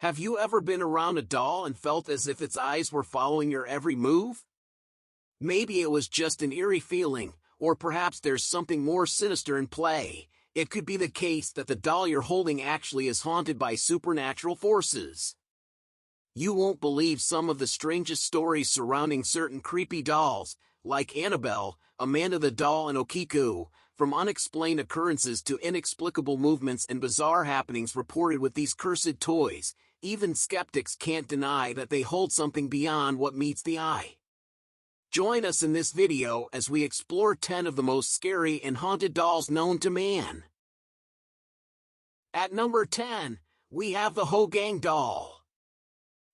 Have you ever been around a doll and felt as if its eyes were following your every move? Maybe it was just an eerie feeling, or perhaps there's something more sinister in play. It could be the case that the doll you're holding actually is haunted by supernatural forces. You won't believe some of the strangest stories surrounding certain creepy dolls, like Annabelle, Amanda the doll and Okiku, from unexplained occurrences to inexplicable movements and bizarre happenings reported with these cursed toys. Even skeptics can't deny that they hold something beyond what meets the eye. Join us in this video as we explore 10 of the most scary and haunted dolls known to man. At number 10, we have the Hogang doll.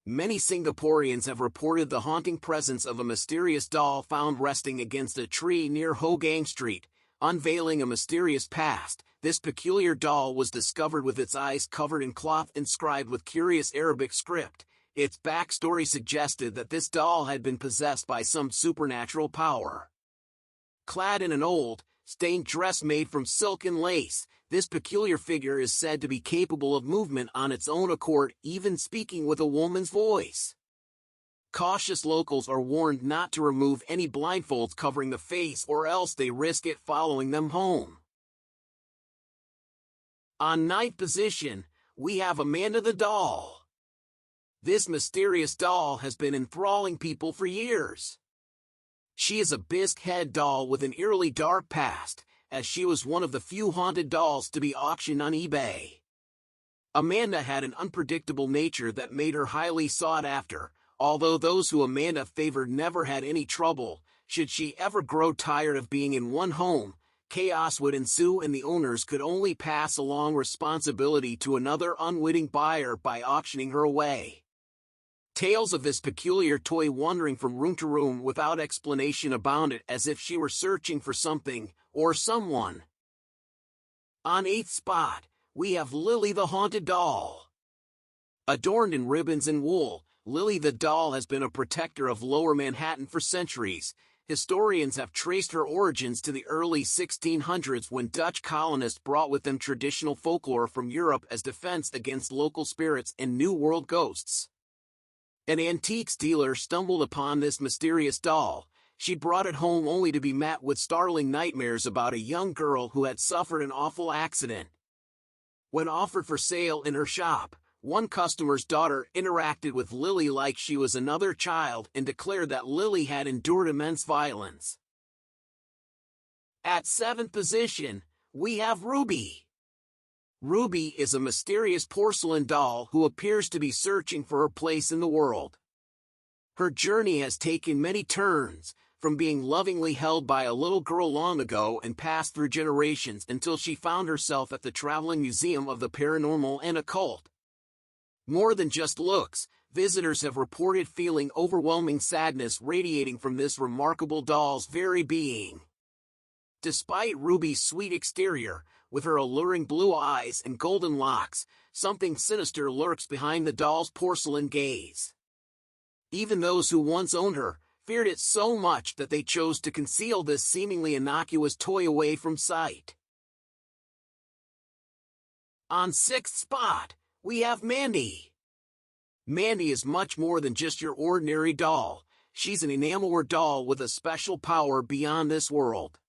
Many Singaporeans have reported the haunting presence of a mysterious doll found resting against a tree near Hogang Street, unveiling a mysterious past. This peculiar doll was discovered with its eyes covered in cloth inscribed with curious Arabic script. Its backstory suggested that this doll had been possessed by some supernatural power. Clad in an old, stained dress made from silk and lace, this peculiar figure is said to be capable of movement on its own accord, even speaking with a woman's voice. Cautious locals are warned not to remove any blindfolds covering the face or else they risk it following them home. On 9th position, we have Amanda the doll. This mysterious doll has been enthralling people for years. She is a bisque-head doll with an eerily dark past, as she was one of the few haunted dolls to be auctioned on eBay. Amanda had an unpredictable nature that made her highly sought after, although those who Amanda favored never had any trouble. Should she ever grow tired of being in one home, chaos would ensue and the owners could only pass along responsibility to another unwitting buyer by auctioning her away. Tales of this peculiar toy wandering from room to room without explanation abounded, as if she were searching for something, or someone. On 8th spot, we have Lily the haunted doll. Adorned in ribbons and wool, Lily the doll has been a protector of Lower Manhattan for centuries. Historians have traced her origins to the early 1600s when Dutch colonists brought with them traditional folklore from Europe as defense against local spirits and New World ghosts. An antiques dealer stumbled upon this mysterious doll. She brought it home only to be met with startling nightmares about a young girl who had suffered an awful accident. When offered for sale in her shop, one customer's daughter interacted with Lily like she was another child and declared that Lily had endured immense violence. At 7th position, we have Ruby. Ruby is a mysterious porcelain doll who appears to be searching for her place in the world. Her journey has taken many turns, from being lovingly held by a little girl long ago and passed through generations until she found herself at the Traveling Museum of the Paranormal and Occult. More than just looks, visitors have reported feeling overwhelming sadness radiating from this remarkable doll's very being. Despite Ruby's sweet exterior, with her alluring blue eyes and golden locks, something sinister lurks behind the doll's porcelain gaze. Even those who once owned her feared it so much that they chose to conceal this seemingly innocuous toy away from sight. On 6th spot, we have Mandy. Mandy is much more than just your ordinary doll. She's an enamelware doll with a special power beyond this world.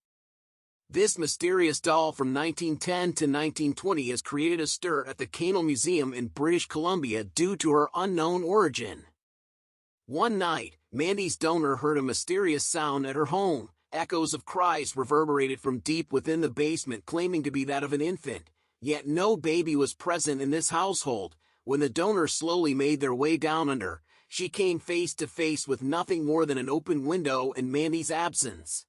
This mysterious doll from 1910 to 1920 has created a stir at the Canal Museum in British Columbia due to her unknown origin. One night, Mandy's donor heard a mysterious sound at her home. Echoes of cries reverberated from deep within the basement, claiming to be that of an infant, yet no baby was present in this household. When the donor slowly made their way down under, she came face to face with nothing more than an open window in Mandy's absence.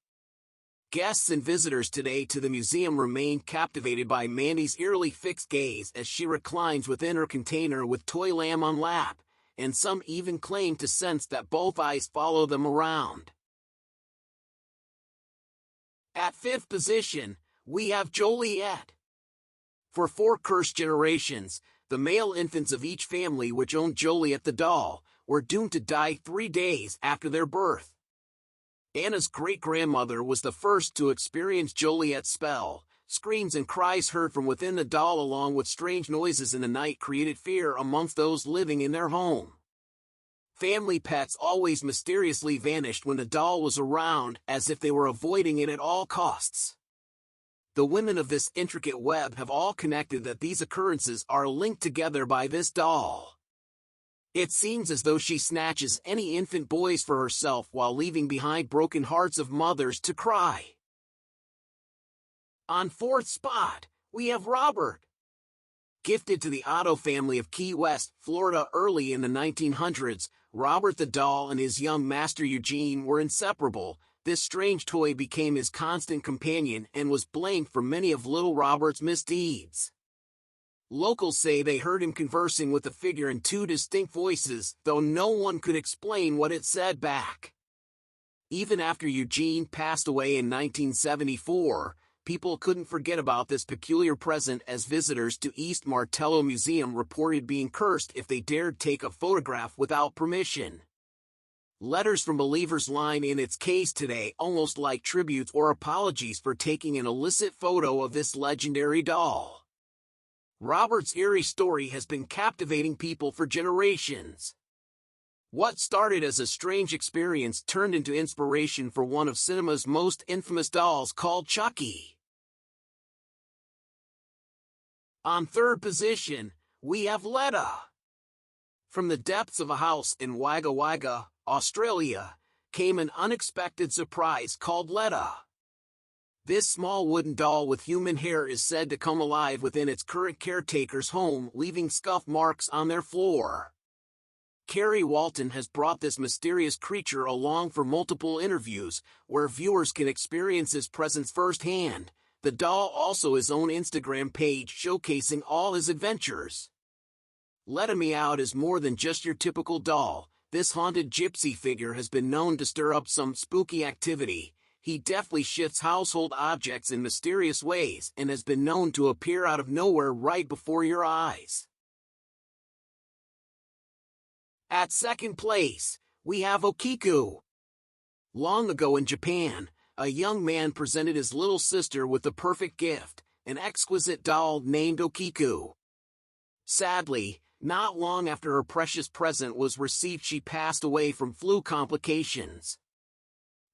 Guests and visitors today to the museum remain captivated by Mandy's eerily fixed gaze as she reclines within her container with toy lamb on lap, and some even claim to sense that both eyes follow them around. At 5th position, we have Joliet. For 4 cursed generations, the male infants of each family which owned Joliet the doll were doomed to die 3 days after their birth. Anna's great-grandmother was the first to experience Joliet's spell, screams and cries heard from within the doll along with strange noises in the night created fear amongst those living in their home. Family pets always mysteriously vanished when the doll was around, as if they were avoiding it at all costs. The women of this intricate web have all connected that these occurrences are linked together by this doll. It seems as though she snatches any infant boys for herself while leaving behind broken hearts of mothers to cry. On fourth spot, we have Robert. Gifted to the Otto family of Key West, Florida early in the 1900s, Robert the doll and his young master Eugene were inseparable. This strange toy became his constant companion and was blamed for many of little Robert's misdeeds. Locals say they heard him conversing with the figure in two distinct voices, though no one could explain what it said back. Even after Eugene passed away in 1974, people couldn't forget about this peculiar present, as visitors to East Martello Museum reported being cursed if they dared take a photograph without permission. Letters from believers line in its case today, almost like tributes or apologies for taking an illicit photo of this legendary doll. Robert's eerie story has been captivating people for generations. What started as a strange experience turned into inspiration for one of cinema's most infamous dolls called Chucky. On third position, we have Letta. From the depths of a house in Wagga Wagga, Australia, came an unexpected surprise called Letta. This small wooden doll with human hair is said to come alive within its current caretaker's home, leaving scuff marks on their floor. Carrie Walton has brought this mysterious creature along for multiple interviews, where viewers can experience his presence firsthand. The doll also has his own Instagram page showcasing all his adventures. Letta Meowed is more than just your typical doll. This haunted gypsy figure has been known to stir up some spooky activity. He deftly shifts household objects in mysterious ways and has been known to appear out of nowhere right before your eyes. At second place, we have Okiku. Long ago in Japan, a young man presented his little sister with the perfect gift, an exquisite doll named Okiku. Sadly, not long after her precious present was received, she passed away from flu complications.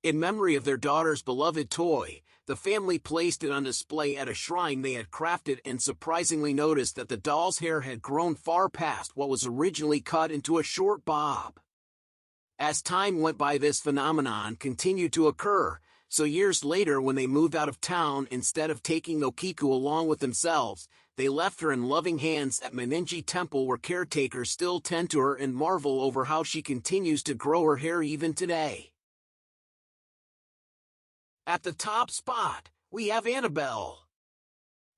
In memory of their daughter's beloved toy, the family placed it on display at a shrine they had crafted and surprisingly noticed that the doll's hair had grown far past what was originally cut into a short bob. As time went by, this phenomenon continued to occur, so years later when they moved out of town, instead of taking Okiku along with themselves, they left her in loving hands at Manenji Temple, where caretakers still tend to her and marvel over how she continues to grow her hair even today. At the top spot, we have Annabelle.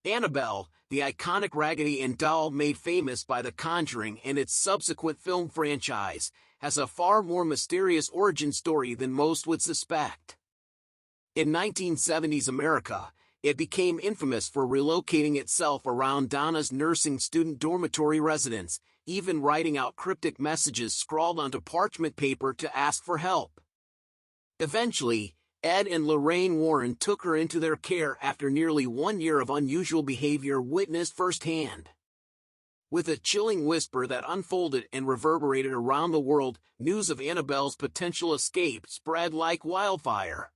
Annabelle, the iconic Raggedy Ann doll made famous by The Conjuring and its subsequent film franchise, has a far more mysterious origin story than most would suspect. In 1970s America, it became infamous for relocating itself around Donna's nursing student dormitory residence, even writing out cryptic messages scrawled onto parchment paper to ask for help. Eventually, Ed and Lorraine Warren took her into their care after nearly 1 year of unusual behavior witnessed firsthand. With a chilling whisper that unfolded and reverberated around the world, news of Annabelle's potential escape spread like wildfire.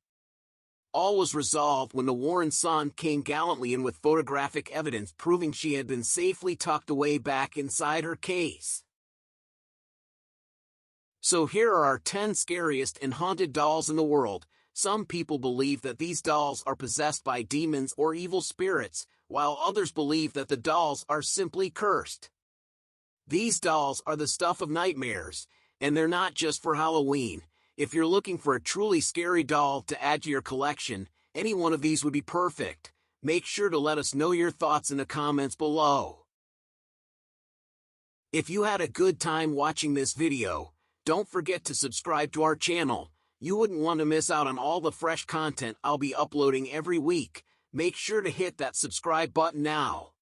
All was resolved when the Warren son came gallantly in with photographic evidence proving she had been safely tucked away back inside her case. So here are our 10 scariest and haunted dolls in the world. Some people believe that these dolls are possessed by demons or evil spirits, while others believe that the dolls are simply cursed. These dolls are the stuff of nightmares, and they're not just for Halloween. If you're looking for a truly scary doll to add to your collection, any one of these would be perfect. Make sure to let us know your thoughts in the comments below. If you had a good time watching this video, don't forget to subscribe to our channel. You wouldn't want to miss out on all the fresh content I'll be uploading every week. Make sure to hit that subscribe button now.